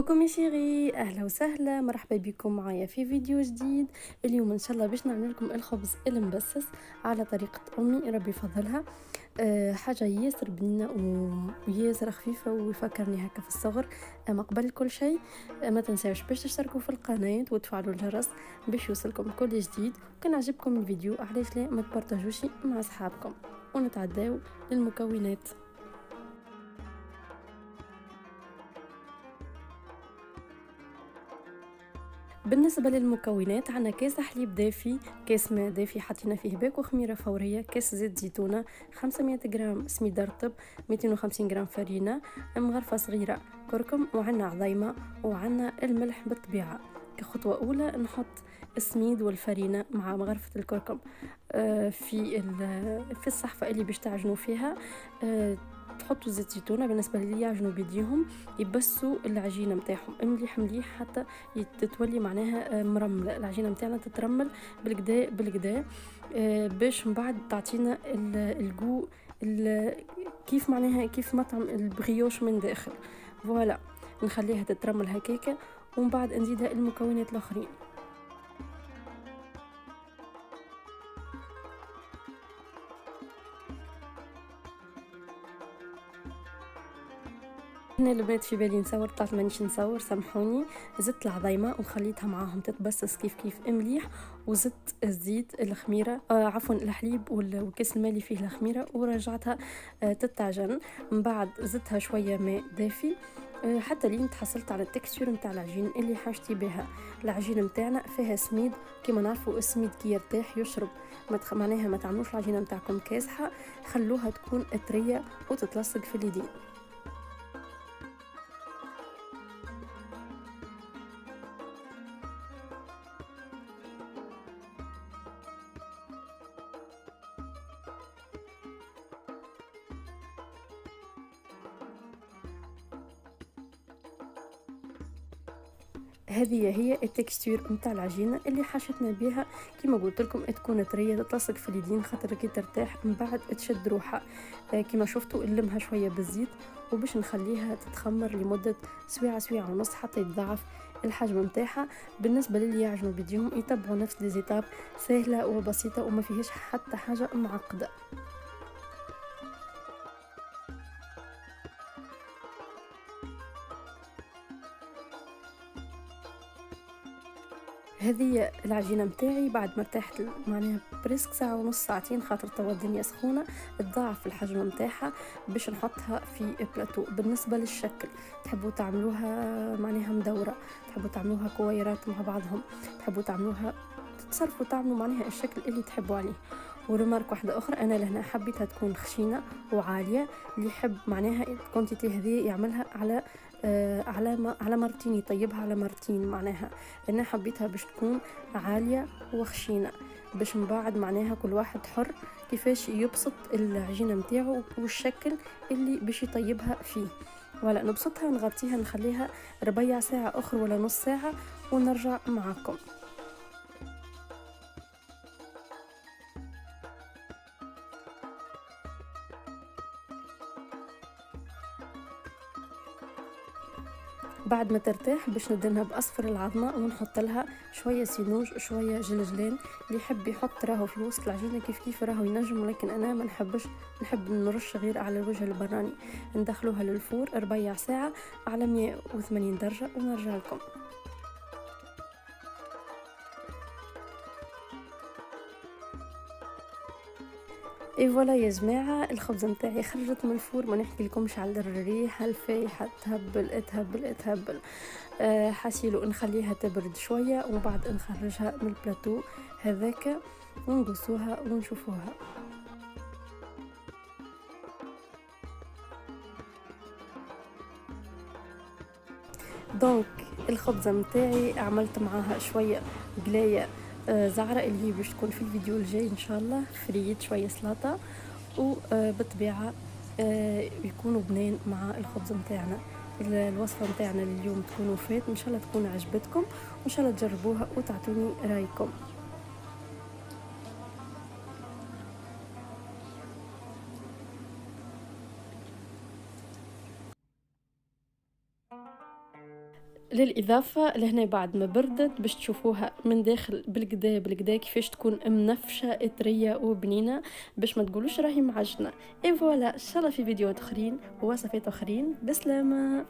كوكو شيري، اهلا وسهلا، مرحبا بكم معايا في فيديو جديد. اليوم ان شاء الله باش نعمل لكم الخبز المبسس على طريقه امي، ربي يفضلها. حاجه ياسر بنينه وياسر خفيفه ويفكرني هكا في الصغر. اما قبل كل شيء، ما تنساوش باش تشتركوا في القناه وتفعلوا الجرس باش يوصلكم كل جديد. كان عجبكم الفيديو علاش لا ما تبارطاجوش مع اصحابكم. ونتعداو للمكونات. بالنسبة للمكونات، عنا كاس حليب دافي، كاس ماء دافي حطينا فيه باكو خميرة فورية، كاس زيت زيتونة، 500 غرام سميد رطب، 250 غرام فرينة، مغرفة صغيرة كركم، وعنا عظيمة، وعنا الملح بالطبيعة. كخطوة أولى نحط السميد والفرينة مع مغرفة الكركم في الصحفة اللي باش تعجنوا فيها. تحطوا زيت زيتونة بالنسبة لي يعجنوا بيديهم، يبسوا العجينة متاعهم مليح مليح حتى تتولي معناها مرملة. العجينة متاعنا تترمل بالكدا بالكدا، باش من بعد تعطينا الجو كيف معناها كيف مطعم البريوش من داخل. فوالا، نخليها تترمل هكاكا ومن بعد نزيدها المكونات الاخرين. هنا البنات في بالي نصور، طلعت مانيش نصور، سامحوني. زدت العظيمه وخليتها معاهم تتبسس كيف كيف مليح، وزدت الزيت الخميره عفوا الحليب والكاس الماء اللي فيه الخميره، ورجعتها تتعجن. من بعد زدتها شويه ماء دافي حتى لين تحصلت على التكستور نتاع العجين اللي حاجتي بها. العجين نتاعنا فيها سميد، كيما نعرفوا السميد كي يرتاح يشرب. معناها ما تعملوش العجينه نتاعكم كاسحه، خلوها تكون طريه وتتلصق في اليدين. هذه هي التكستور نتاع العجينه اللي حشتنا بها. كما قلت لكم تكون طريه تلصق في اليدين، خاطر كي ترتاح من بعد تشد روحها. كما شفتوا نلمها شويه بالزيت وباش نخليها تتخمر لمده سويعه سويعه ونص حتى يتضاعف الحجم نتاعها. بالنسبه للي يعجنوا بيديهم يتبعوا نفس ليزيتاب، سهله وبسيطه وما فيهاش حتى حاجه معقده. هذه العجينه متاعي بعد ما ارتاحت معناها بريسك ساعه ونص ساعتين، خاطر توا الدنيا سخونه، تضاعف الحجم متاعها باش نحطها في بلاتو. بالنسبه للشكل، تحبوا تعملوها معناها مدوره، تحبوا تعملوها كويرات مع بعضهم، تحبوا تعملوها تتصرفوا تعملوا معناها الشكل اللي تحبوا عليه. ورمارك واحدة أخرى، أنا لهنا حبيتها تكون خشينة وعالية، اللي يحب معناها الكونتيتي هذه يعملها على على مرتين، يطيبها على مرتين. معناها أنا حبيتها باش تكون عالية وخشينة، باش من بعد معناها كل واحد حر كيفاش يبسط العجينة متاعه والشكل اللي باش يطيبها فيه. ولا نبسطها نغطيها نخليها ربيع ساعة أخرى ولا نص ساعة ونرجع معكم. بعد ما ترتاح باش ندهنها باصفر العظمه ونحط لها شويه سينوج شويه جلجلان. اللي يحب يحط راهو في وسط العجينه كيف كيف راهو ينجم، لكن انا ما نحبش، نحب نرش غير على الوجه البراني. ندخلوها للفور ربيع ساعه على 180 درجه ونرجع لكم. اي فوالا يا جماعه، الخبزه نتاعي خرجت من الفور، ما نحكي لكمش على الريحه الفايحه، تهبل تهبل تهبل. حاسيلو نخليها تبرد شويه ومن بعد نخرجها من البلاتو هذاك ونقصوها ونشوفوها. دونك الخبزه نتاعي عملت معاها شويه قلايه زعرة اللي هي باش تكون في الفيديو الجاي ان شاء الله، فريت شويه سلطه، وبالطبيعه يكونوا بنين مع الخبز نتاعنا. الوصفه نتاعنا اليوم تكون وفات، ان شاء الله تكون عجبتكم وان شاء الله تجربوها وتعطوني رايكم. للإضافة لهنا بعد ما بردت باش تشوفوها من داخل بالقدا بالقدا كيفاش تكون منفشة طرية وبنينة، باش ما تقولوش راهي معجنة. اي فوالا، ان شاء الله في فيديوهات اخرين ووصفات اخرين. بسلامة.